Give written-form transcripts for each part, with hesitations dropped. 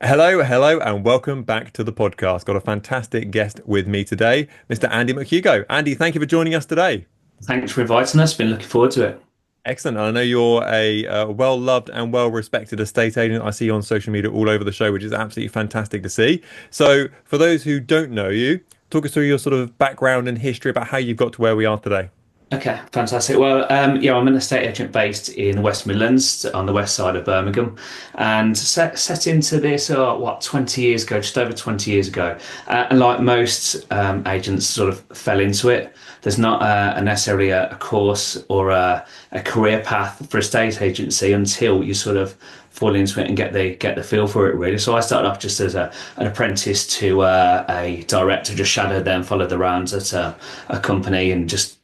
Hello, and welcome back to the podcast. Got a fantastic guest with me today, Mr. Andy McHugo. Andy, thank you for joining us today. Thanks for inviting us. Been looking forward to it. Excellent. I know you're a well-loved and well-respected estate agent. I see you on social media all over the show, which is absolutely fantastic to see. So, for those who don't know you, talk us through your sort of background and history about how you've got to where we are today. Okay, fantastic. Well, yeah, I'm an estate agent based in the West Midlands on the west side of Birmingham, and set into this, 20 years ago, just over 20 years ago. And like most agents, sort of fell into it. There's not necessarily a course or a career path for estate agency until you sort of fall into it and get the feel for it really. So I started off just as an apprentice to a director, just shadowed them, followed the rounds at a company, and just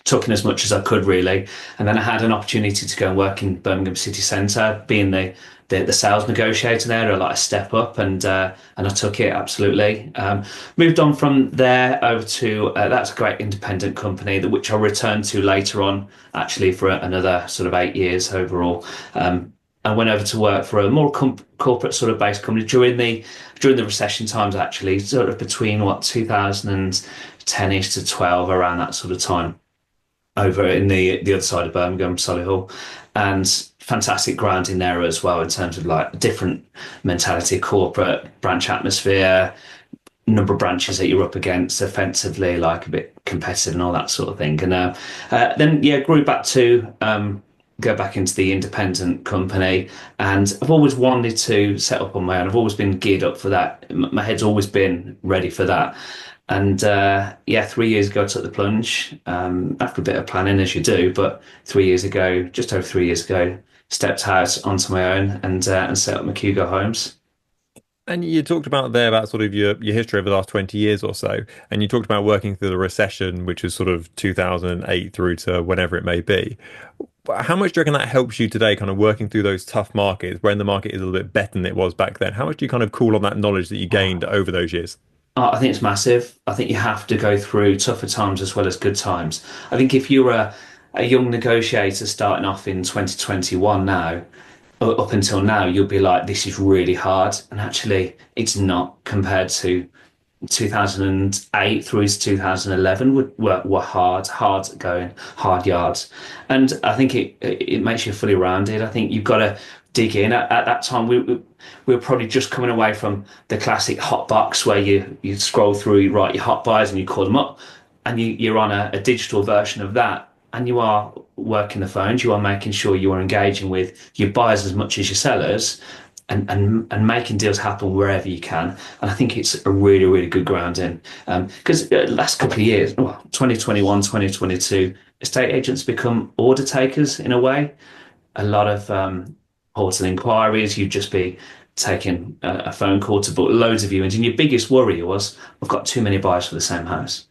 took in as much as I could really. And then I had an opportunity to go and work in Birmingham city centre, being the sales negotiator there, like a step up, and I took it absolutely. Moved on from there over to that's a great independent company that which I returned to later on, actually for another sort of 8 years overall. I went over to work for a more corporate sort of based company during the recession times, actually, sort of between 2010-ish to 12, around that sort of time, over in the other side of Birmingham, Solihull, and fantastic grounding there as well in terms of like different mentality, corporate branch atmosphere, number of branches that you're up against, offensively, like a bit competitive and all that sort of thing. And then yeah, grew back to go back into the independent company, and I've always wanted to set up on my own. I've always been geared up for that. My head's always been ready for that. And yeah, 3 years ago, I took the plunge after a bit of planning, as you do. But 3 years ago, just over 3 years ago, stepped out onto my own and set up McHugo Homes. And you talked about there about sort of your history over the last 20 years or so, and you talked about working through the recession, which was sort of 2008 through to whenever it may be. How much do you reckon that helps you today, kind of working through those tough markets when the market is a little bit better than it was back then? How much do you kind of call on that knowledge that you gained over those years? I think it's massive. I think you have to go through tougher times as well as good times. I think if you're a young negotiator starting off in 2021 now, up until now, you'll be like, this is really hard. And actually, it's not compared to 2008 through to 2011 were hard going, hard yards. And I think it makes you fully rounded. I think you've got to dig in. At that time, we were probably just coming away from the classic hot box where you scroll through, you write your hot buys and you call them up, and you're on a digital version of that. And you are working the phones, you are making sure you are engaging with your buyers as much as your sellers, and making deals happen wherever you can. And I think it's a really, really good grounding. Because last couple of years, well, 2021, 2022, estate agents become order takers in a way. A lot of portal inquiries, you'd just be taking a phone call to book loads of viewings. And your biggest worry was, I've got too many buyers for the same house,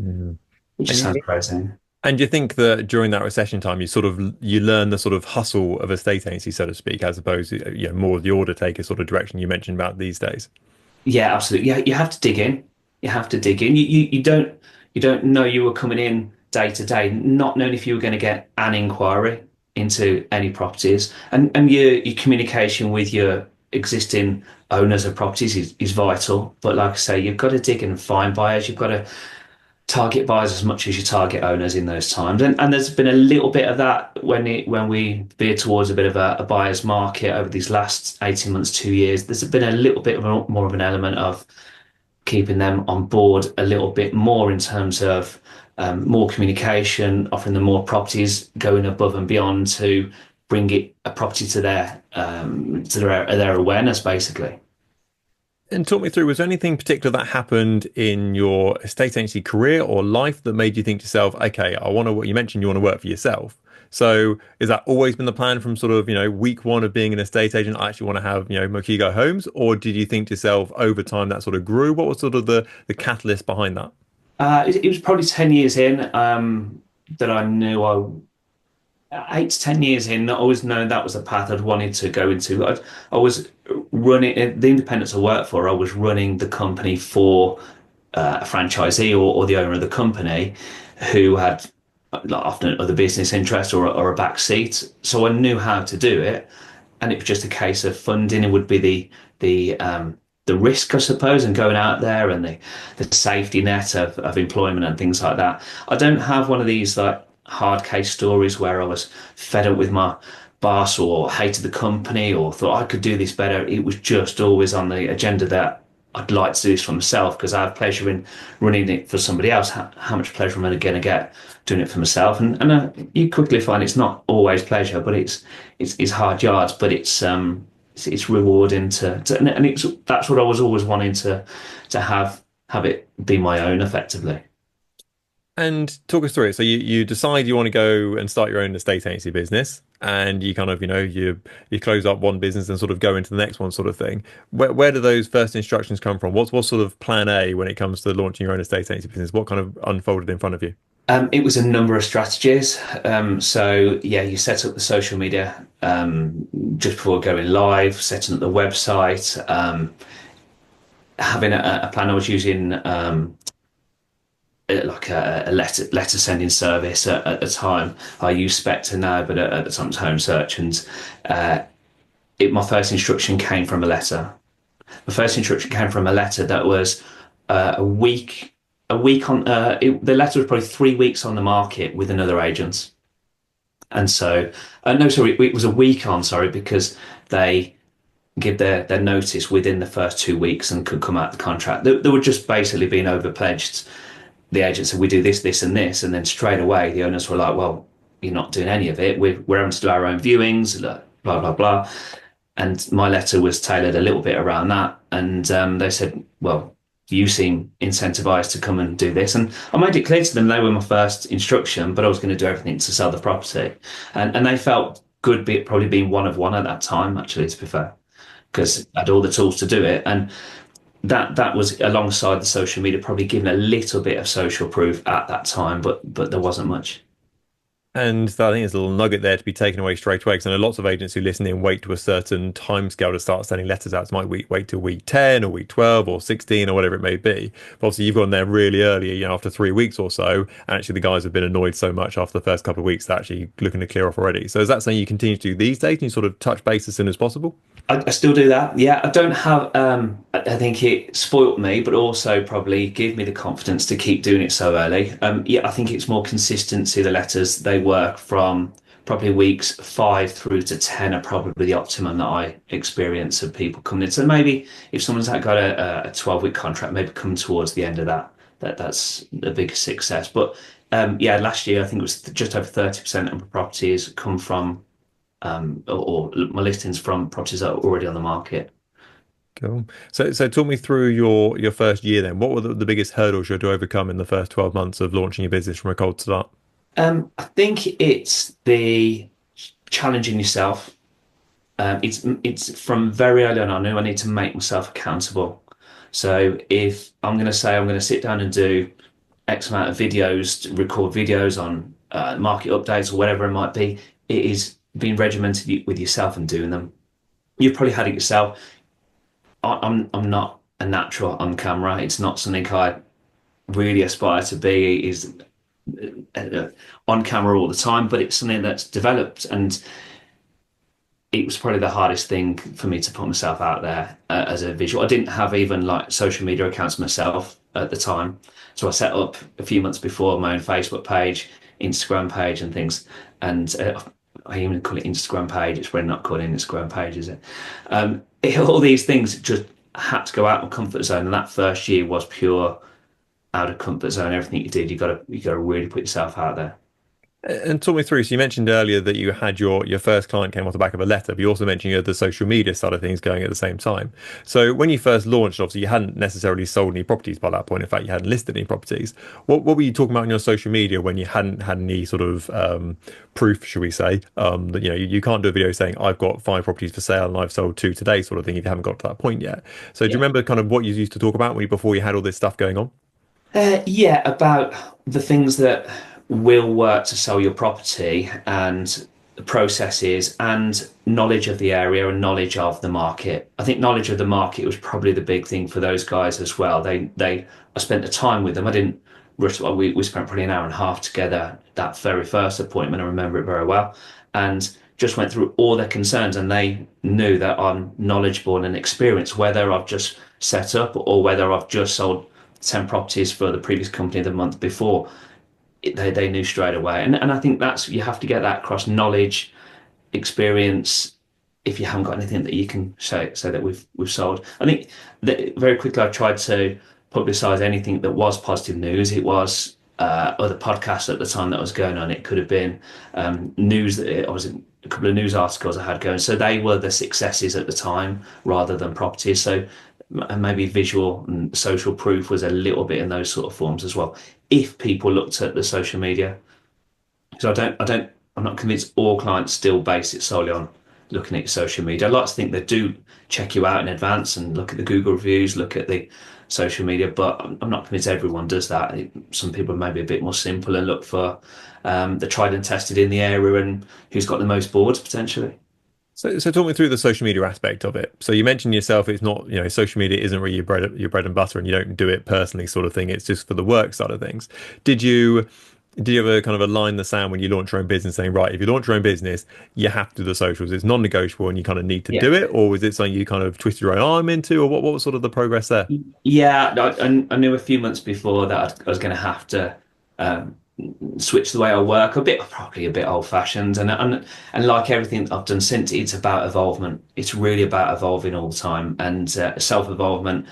Mm. which And just you sounds think, crazy. and you think that during that recession time, you learn the sort of hustle of a state agency, so to speak, as opposed to more of the order taker sort of direction you mentioned about these days. Yeah, absolutely. Yeah, you have to dig in. You have to dig in. You don't know you were coming in day to day, not knowing if you were going to get an inquiry into any properties, and your communication with your existing owners of properties is vital. But like I say, you've got to dig in and find buyers. You've got to target buyers as much as you target owners in those times. And there's been a little bit of that when we veer towards a bit of a buyer's market over these last 18 months, 2 years. There's been a little bit of more of an element of keeping them on board a little bit more in terms of more communication, offering them more properties, going above and beyond to bring a property to their awareness, basically. And talk me through, was there anything particular that happened in your estate agency career or life that made you think to yourself, okay, I want to, you mentioned you want to work for yourself. So is that always been the plan from sort of, week one of being an estate agent? I actually want to have, McKeego Homes, or did you think to yourself over time that sort of grew? What was sort of the catalyst behind that? It was probably 10 years in that I knew 8 to 10 years in, I always known that was the path I'd wanted to go into. I was running the independents I worked for. I was running the company for a franchisee or the owner of the company who had like, often other business interests or a back seat. So I knew how to do it. And it was just a case of funding. It would be the risk, I suppose, and going out there and the safety net of employment and things like that. I don't have one of these like hard case stories where I was fed up with my boss or hated the company or thought I could do this better. It was just always on the agenda that I'd like to do this for myself because I have pleasure in running it for somebody else. How much pleasure am I going to get doing it for myself? And you quickly find it's not always pleasure, but it's hard yards, but it's rewarding and it's that's what I was always wanting to have it be my own effectively. And talk us through it. So you decide you want to go and start your own estate agency business, and you kind of, you close up one business and sort of go into the next one, sort of thing. Where do those first instructions come from? What's sort of plan A when it comes to launching your own estate agency business? What kind of unfolded in front of you? It was a number of strategies. So yeah, you set up the social media just before going live, setting up the website, having a plan. I was using like a letter sending service at the time. I use Spectre now, but at the time it was Home Search, and my first instruction came from a letter. The first instruction came from a letter that was a week. A week on the letter was probably 3 weeks on the market with another agent, and so no, sorry, it was a week on. Sorry, because they give their notice within the first 2 weeks and could come out of the contract. They were just basically being overpledged. The agent said, we do this, this, and this. And then straight away, the owners were like, well, you're not doing any of it. We're having to do our own viewings, blah, blah, blah. And my letter was tailored a little bit around that. And they said, well, you seem incentivized to come and do this. And I made it clear to them they were my first instruction, but I was going to do everything to sell the property. And they felt good, probably being one of one at that time, actually, to be fair, because I had all the tools to do it. And that was alongside the social media, probably giving a little bit of social proof at that time, but there wasn't much. And I think there's a little nugget there to be taken away straight away, because I know lots of agents who listen in wait to a certain time scale to start sending letters out. So might wait till week 10 or week 12 or 16 or whatever it may be. But obviously you've gone there really early, after 3 weeks or so. And actually the guys have been annoyed so much after the first couple of weeks, they're actually looking to clear off already. So is that something you continue to do these days? And you sort of touch base as soon as possible? I still do that. Yeah, I don't have. I think it spoilt me, but also probably gave me the confidence to keep doing it so early. Yeah, I think it's more consistency. The letters they work from probably weeks 5 through to 10 are probably the optimum that I experience of people coming in. So maybe if someone's got a 12-week contract, maybe come towards the end of that's the biggest success. But yeah, last year I think it was just over 30% of my properties come from or my listings from properties that are already on the market. Cool. So talk me through your first year then. What were the biggest hurdles you had to overcome in the first 12 months of launching your business from a cold start? I think it's the challenging yourself. It's from very early on. I knew I need to make myself accountable. So if I'm going to say I'm going to sit down and do X amount of videos, record videos on market updates or whatever it might be, it is being regimented with yourself and doing them. You've probably had it yourself. I'm not a natural on camera. It's not something I really aspire to be. Is on camera all the time, but it's something that's developed, and it was probably the hardest thing for me to put myself out there as a visual. I didn't have even like social media accounts myself at the time, so I set up a few months before my own Facebook page, Instagram page, and things, and I even call it Instagram page. It's really not called an Instagram page, is it? All these things just had to go out of my comfort zone, and that first year was pure out of comfort zone. Everything you did, you got to really put yourself out there. And talk me through. So you mentioned earlier that you had your first client came off the back of a letter, but you also mentioned you had the social media side of things going at the same time. So when you first launched, obviously you hadn't necessarily sold any properties by that point. In fact, you hadn't listed any properties. What were you talking about on your social media when you hadn't had any sort of proof, should we say, that you can't do a video saying I've got 5 properties for sale and I've sold 2 today, sort of thing, if you haven't got to that point yet. So do you Yeah. remember kind of what you used to talk about before you had all this stuff going on? Yeah, about the things that will work to sell your property and the processes and knowledge of the area and knowledge of the market. I think knowledge of the market was probably the big thing for those guys as well. I spent the time with them. I didn't rush. We spent probably an hour and a half together that very first appointment. I remember it very well. And just went through all their concerns and they knew that I'm knowledgeable and experienced, whether I've just set up or whether I've just sold 10 properties for the previous company the month before. They knew straight away. And I think that's, you have to get that across: knowledge, experience. If you haven't got anything that you can say that we've sold. I think that very quickly I tried to publicize anything that was positive news. It was other podcasts at the time that was going on. It could have been news that I was in a couple of news articles I had going. So they were the successes at the time rather than properties. So and maybe visual and social proof was a little bit in those sort of forms as well. If people looked at the social media, so I'm not convinced all clients still base it solely on looking at your social media. I like to think they do check you out in advance and look at the Google reviews, look at the social media, but I'm not convinced everyone does that. Some people are maybe a bit more simple and look for the tried and tested in the area and who's got the most boards potentially. So talk me through the social media aspect of it. So you mentioned yourself, it's not, social media isn't really your bread and butter, and you don't do it personally, sort of thing. It's just for the work side of things. Did you did you ever kind of align the sand when you launch your own business, saying, right, if you launch your own business, you have to do the socials. It's non-negotiable, and you kind of need to Yeah. do it, or was it something you kind of twisted your own arm into, or what was sort of the progress there? Yeah, I knew a few months before that I was going to have to um, switch the way I work, probably a bit old-fashioned, and like everything I've done since, it's about evolvement. It's really about evolving all the time and self-evolvement,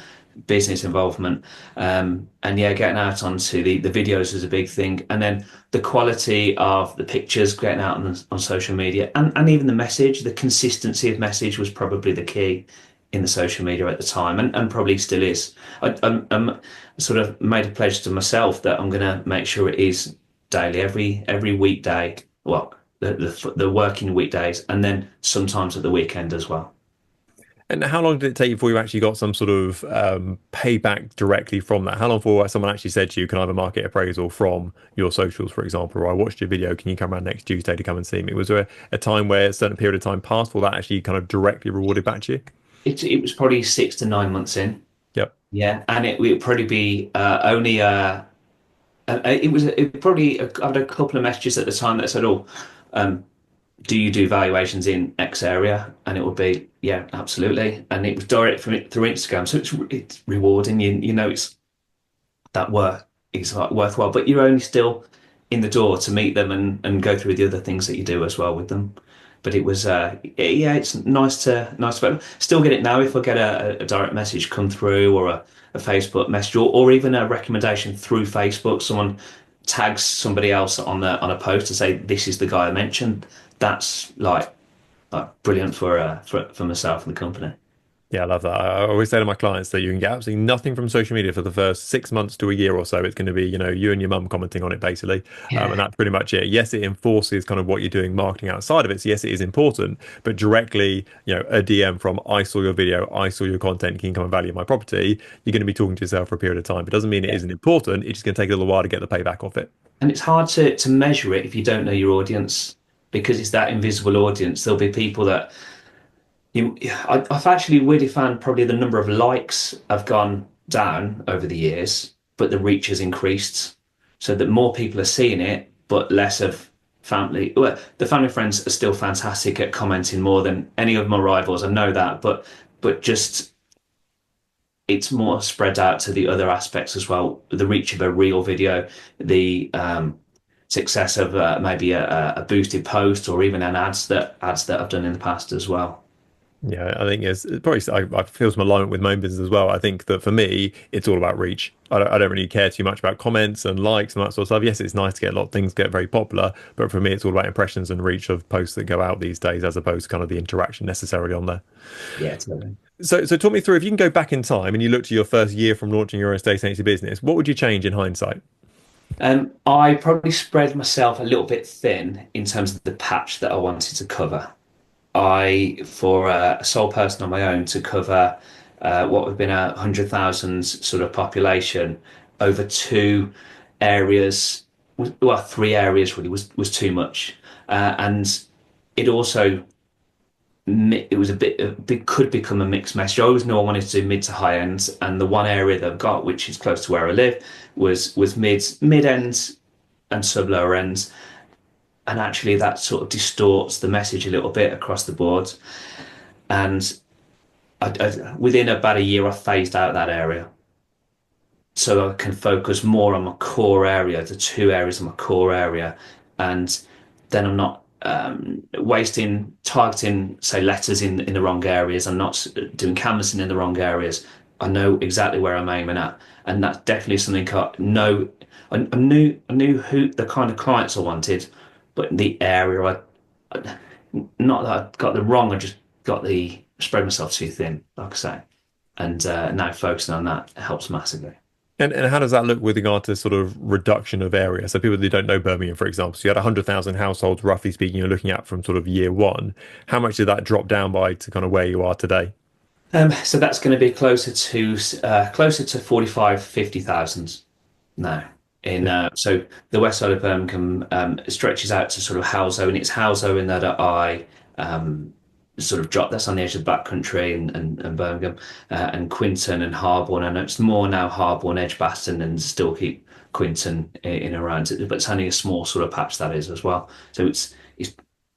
business involvement, and yeah, getting out onto the videos is a big thing, and then the quality of the pictures, getting out on social media, and even the message, the consistency of message was probably the key in the social media at the time, and probably still is. I'm sort of made a pledge to myself that I'm going to make sure it is daily, every weekday. Well, the working weekdays, and then sometimes at the weekend as well. And how long did it take you before you actually got some sort of payback directly from that? How long before someone actually said to you, can I have a market appraisal from your socials, for example, or I watched your video, can you come around next Tuesday to come and see me? Was there a time where a certain period of time passed before that actually kind of directly rewarded back to you? It was probably 6 to 9 months in. Yep. Yeah, and it would probably be only it probably I had a couple of messages at the time that said, "Oh, um, do you do valuations in X area?" And it would be, "Yeah, absolutely." And it was direct from it through Instagram, so it's rewarding. You know, it's that work is like worthwhile, but you're only still in the door to meet them and go through the other things that you do as well with them. But it was yeah, it's nice to still get it now if I get a direct message come through or a Facebook message or even a recommendation through Facebook. Someone tags somebody else on a post to say this is the guy I mentioned. That's like brilliant for myself and the company. Yeah, I love that. I always say to my clients that you can get absolutely nothing from social media for the first 6 months to a year or so. It's going to be, you and your mum commenting on it, basically. And Yeah. that's pretty much it. Yes, it enforces kind of what you're doing marketing outside of it. So yes, it is important, but directly, a DM from I saw your video, I saw your content, can you come and value my property? You're going to be talking to yourself for a period of time. It doesn't mean it isn't important. It's just going to take a little while to get the payback off it. And it's hard to measure it if you don't know your audience because it's that invisible audience. There'll be people that I've actually weirdly found probably the number of likes have gone down over the years, but the reach has increased so that more people are seeing it, but less of family. Well, the family friends are still fantastic at commenting more than any of my rivals. I know that, but just it's more spread out to the other aspects as well. The reach of a real video, the success of maybe a boosted post or even an ads that I've done in the past as well. Yeah, I think it's probably, I feel some alignment with my own business as well. I think that for me, it's all about reach. I don't really care too much about comments and likes and that sort of stuff. Yes, it's nice to get a lot of things get very popular, but for me, it's all about impressions and reach of posts that go out these days, as opposed to kind of the interaction necessarily on there. Yeah, totally. So talk me through, if you can go back in time and you look to your first year from launching your own estate agency business, what would you change in hindsight? I probably spread myself a little bit thin in terms of the patch that I wanted to cover. For a sole person on my own, to cover what would have been 100,000 sort of population over two areas, well, three areas really was too much. And it also it was it could become a mixed message. I always knew I wanted to do mid to high ends, and the one area that I've got, which is close to where I live, was mid ends and sub lower ends. and actually that sort of distorts the message a little bit across the board. And within about a year, I phased out that area so I can focus more on my core area, the two areas of my core area, and then I'm not wasting targeting, say, letters in the wrong areas. I'm not doing canvassing in the wrong areas. I know exactly where I'm aiming at, and that's definitely something I know. I knew who the kind of clients I wanted, but the area not that I got the wrong, I just got the spread myself too thin, like I say, and now focusing on that helps massively. And how does that look with regard to sort of reduction of area? So people that don't know Birmingham, for example, so you had 100,000 households, roughly speaking, you're looking at from sort of year one. How much did that drop down by to kind of where you are today? So that's going to be closer to 45, 50,000 now. In Yeah. so the west side of Birmingham stretches out to sort of Hounslow, and it's Hounslow in that I sort of drop. That's on the edge of the Black Country and Birmingham and Quinton and Harborne. I know it's more now Harborne, Edgbaston, and still keep Quinton in around it, but it's only a small sort of patch that is as well. So it's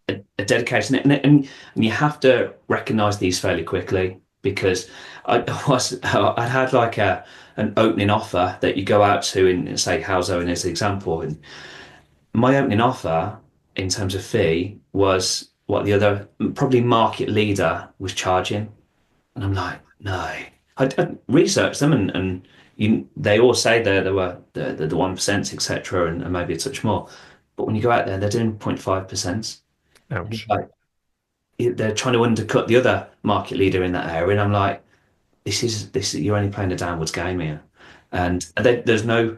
a dedication, and you have to recognise these fairly quickly because I'd had like an opening offer that you go out to in say Hounslow as an example, and my opening offer in terms of fee was what the other probably market leader was charging, and I'm like, no. I researched them, and they all say they were the 1% etc. And maybe a touch more, but when you go out there, they're doing 0.5%. And it's Ouch. like they're trying to undercut the other market leader in that area, and I'm like, this is you're only playing a downwards game here, and there's no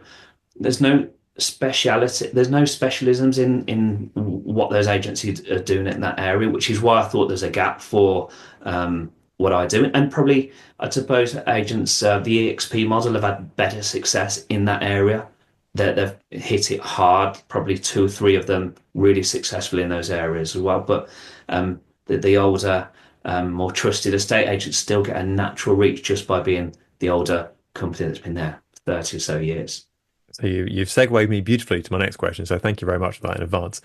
speciality, there's no specialisms in what those agencies are doing in that area, which is why I thought there's a gap for what I do, and probably I suppose agents the EXP model have had better success in that area. They've hit it hard, probably two or three of them really successful in those areas as well. But the older, more trusted estate agents still get a natural reach just by being the older company that's been there 30 or so years. So you've segued me beautifully to my next question. So thank you very much for that in advance.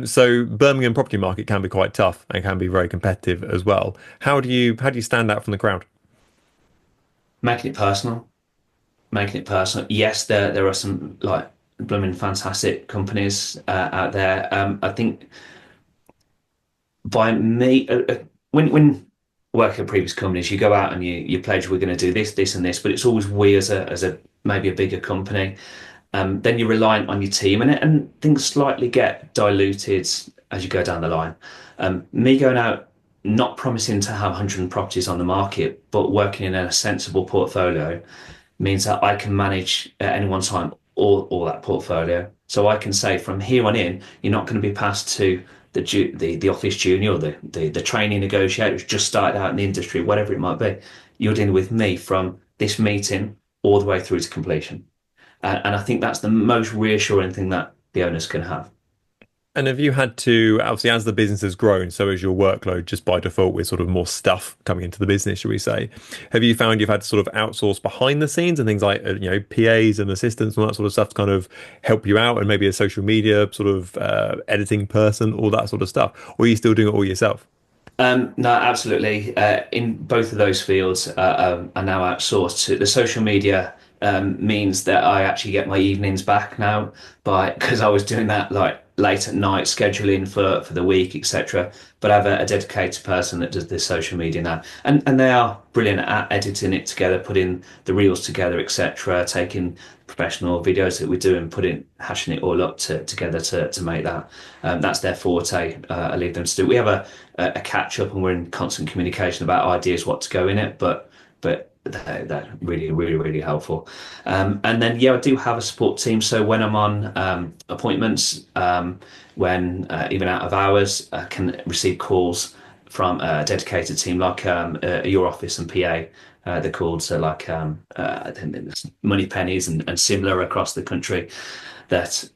So Birmingham property market can be quite tough and can be very competitive as well. How do you stand out from the crowd? Making it personal, making it personal. Yes, there are some like blooming fantastic companies out there. I think by me, when working at previous companies, you go out and you pledge we're going to do this, this, and this, but it's always we as a maybe a bigger company. Then you're reliant on your team, and things slightly get diluted as you go down the line. Me going out, not promising to have 100 properties on the market, but working in a sensible portfolio means that I can manage at any one time all that portfolio. So I can say from here on in, you're not going to be passed to the office junior or the training negotiator who's just started out in the industry, whatever it might be. You're dealing with me from this meeting all the way through to completion. And I think that's the most reassuring thing that the owners can have. And have you had to, obviously, as the business has grown, so is your workload just by default with sort of more stuff coming into the business, should we say? Have you found you've had to sort of outsource behind the scenes and things like, PAs and assistants and all that sort of stuff to kind of help you out and maybe a social media sort of editing person, all that sort of stuff? Or are you still doing it all yourself? No, absolutely. In both of those fields are now outsourced. The social media means that I actually get my evenings back now by because I was doing that like late at night, scheduling for the week, etc. But I have a dedicated person that does this social media now, and they are brilliant at editing it together, putting the reels together, etc. Taking professional videos that we do and hashing it all up together to make that. That's their forte. I leave them to do. We have a catch up and we're in constant communication about ideas, what to go in it, but they're really, really, really helpful. And then, yeah, I do have a support team. So when I'm on appointments, when even out of hours, I can receive calls from a dedicated team like your office and PA. They're called so like I think there's Money Pennies and similar across the country that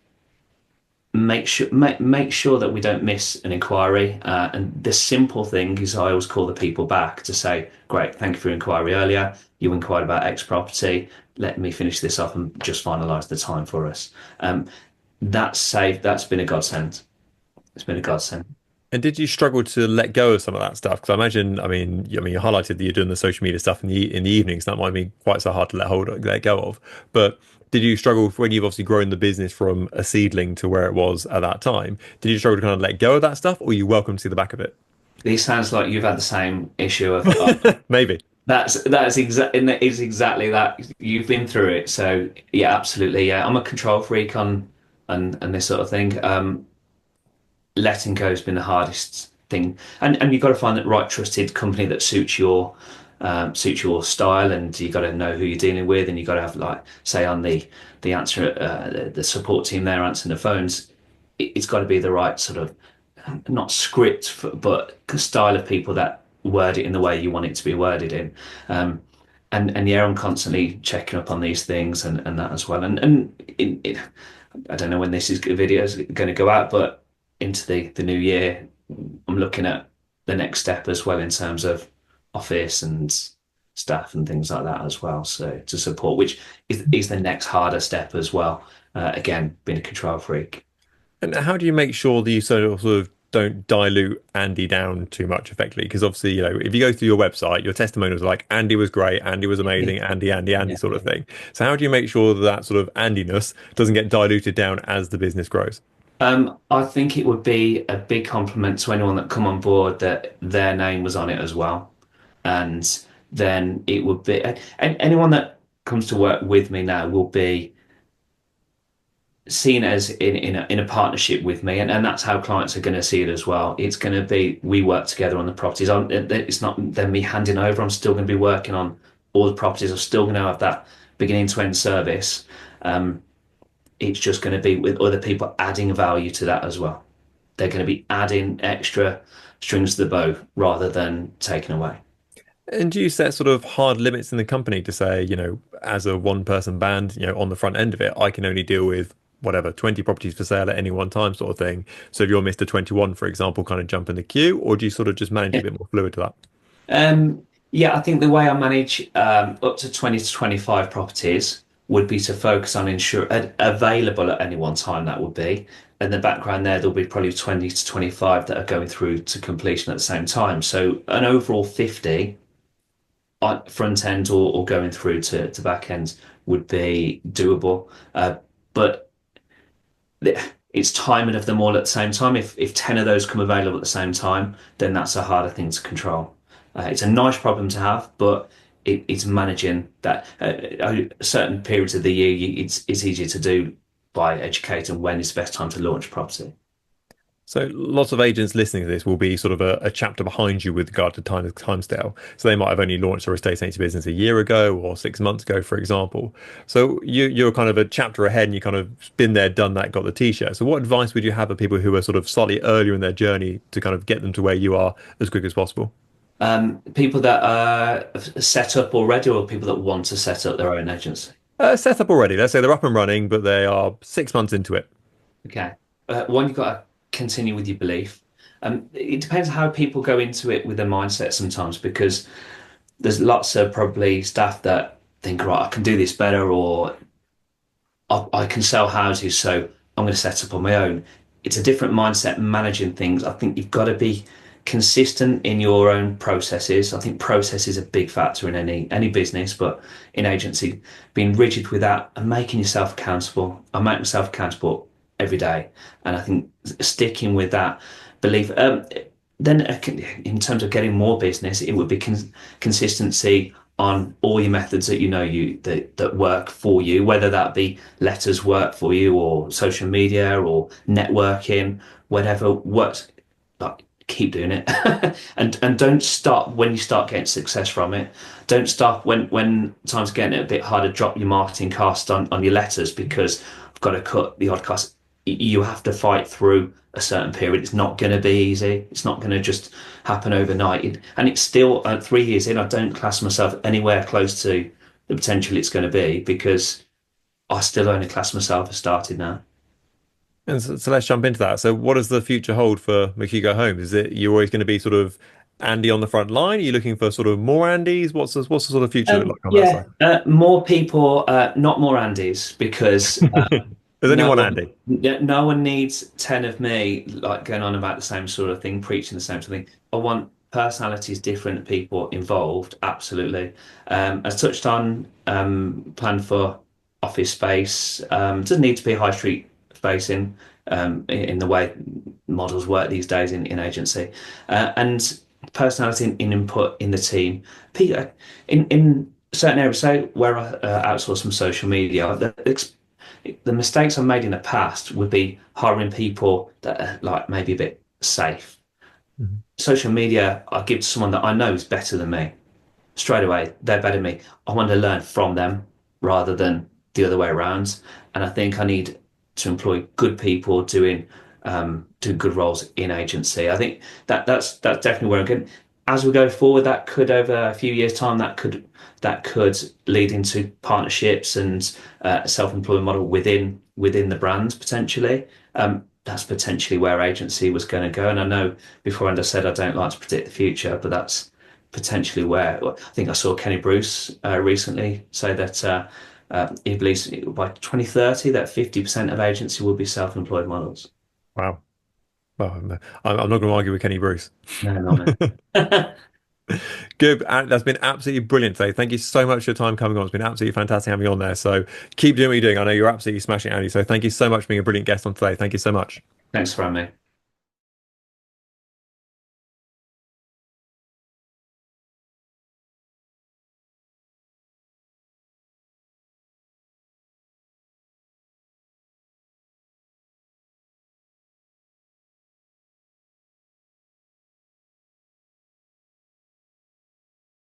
make sure that we don't miss an inquiry. And the simple thing is, I always call the people back to say, "Great, thank you for your inquiry earlier. You inquired about X property. Let me finish this off and just finalise the time for us." That's safe. That's been a godsend. It's been a godsend. And did you struggle to let go of some of that stuff? Because I imagine, you highlighted that you're doing the social media stuff in the evenings. That might be quite so hard to let go of. But did you struggle when you've obviously grown the business from a seedling to where it was at that time? Did you struggle to kind of let go of that stuff, or you welcome to see the back of it? These sounds like you've had the same issue of Maybe. is exactly that. You've been through it. So yeah, absolutely. Yeah. I'm a control freak on and this sort of thing. Letting go has been the hardest thing. And you've got to find that right trusted company that suits your style, and you got to know who you're dealing with, and you got to have, like, say, on the answer the support team there answering the phones, it's got to be the right sort of, not script but style of people that word it in the way you want it to be worded in. And yeah, I'm constantly checking up on these things and that as well. I don't know when this video is going to go out, but into the new year, I'm looking at the next step as well in terms of office and staff and things like that as well. So to support, which is the next harder step as well. Again, being a control freak. And how do you make sure that you sort of don't dilute Andy down too much effectively? Because obviously, if you go through your website, your testimonials are like Andy was great, Andy was amazing, Andy, Andy, Andy Yeah. sort of thing. So how do you make sure that that sort of Andiness doesn't get diluted down as the business grows? I think it would be a big compliment to anyone that come on board that their name was on it as well. And then it would be, and anyone that comes to work with me now will be seen as in a partnership with me, and that's how clients are going to see it as well. It's going to be, we work together on the properties. It's not then me handing over. I'm still going to be working on all the properties. I'm still going to have that beginning to end service. It's just going to be with other people adding value to that as well. They're going to be adding extra strings to the bow rather than taking away. And do you set sort of hard limits in the company to say, as a one person band, on the front end of it, I can only deal with whatever, 20 properties for sale at any one time sort of thing. So if you're Mr. 21, for example, kind of jump in the queue, or do you sort of just manage it a bit more fluid to that? Yeah, I think the way I manage up to 20 to 25 properties would be to focus on ensure available at any one time, that would be. In the background there'll be probably 20 to 25 that are going through to completion at the same time. So an overall 50 on front end or going through to back end would be doable. But it's timing of them all at the same time. If 10 of those come available at the same time, then that's a harder thing to control. It's a nice problem to have, but it's managing that. Certain periods of the year, it's easier to do by educating when is the best time to launch property. So lots of agents listening to this will be sort of a chapter behind you with regard to timescale. So they might have only launched their estate agency business a year ago or 6 months ago, for example. So you're kind of a chapter ahead and you kind of been there, done that, got the t-shirt. So what advice would you have for people who are sort of slightly earlier in their journey to kind of get them to where you are as quick as possible? People that are set up already, or people that want to set up their own agency. Set up already. Let's say they're up and running, but they are 6 months into it. Okay. One, you've got to continue with your belief. It depends how people go into it with their mindset sometimes, because there's lots of probably staff that think, right, I can do this better, or I can sell houses, so I'm going to set up on my own. It's a different mindset managing things. I think you've got to be consistent in your own processes. I think process is a big factor in any business, but in agency, being rigid with that and making yourself accountable. I make myself accountable every day, and I think sticking with that belief. Then in terms of getting more business, it would be consistency on all your methods that that work for you, whether that be letters work for you or social media or networking, whatever works. Like, keep doing it, and don't stop when you start getting success from it. Don't stop when times are getting a bit harder. Drop your marketing cost on your letters because I've got to cut the odd cost. You have to fight through a certain period. It's not going to be easy. It's not going to just happen overnight. And it's still 3 years in. I don't class myself anywhere close to the potential it's going to be, because I still only class myself as started now. And so let's jump into that. So what does the future hold for McHugo Homes? Is it you're always going to be sort of Andy on the front line? Are you looking for sort of more Andys? What's the sort of future look like on that Yeah, side? more people, not more Andys, because There's only No one one, Andy. yeah, no one needs 10 of me like going on about the same sort of thing, preaching the same sort of thing. I want personalities, different people involved, absolutely. As touched on, plan for office space. Doesn't need to be high street facing in the way models work these days in agency. And personality and input in the team. In certain areas, say where I outsource some social media, the mistakes I've made in the past would be hiring people that are like maybe a bit safe. Mhm. Social media, I give to someone that I know is better than me. Straight away, they're better than me. I want to learn from them rather than the other way around. And I think I need to employ good people doing good roles in agency. I think that's definitely where I'm going. As we go forward, that could over a few years' time, that could lead into partnerships and a self-employed model within the brand potentially. That's potentially where agency was going to go. And I know before, and I said I don't like to predict the future, but that's potentially where I think I saw Kenny Bruce recently say that he believes by 2030 that 50% of agency will be self-employed models. Wow. Well, I'm not going to argue with Kenny Bruce. No, no, no. Good. That's been absolutely brilliant today. Thank you so much for your time coming on. It's been absolutely fantastic having you on there. So keep doing what you're doing. I know you're absolutely smashing it, Andy. So thank you so much for being a brilliant guest on today. Thank you so much. Thanks for having me.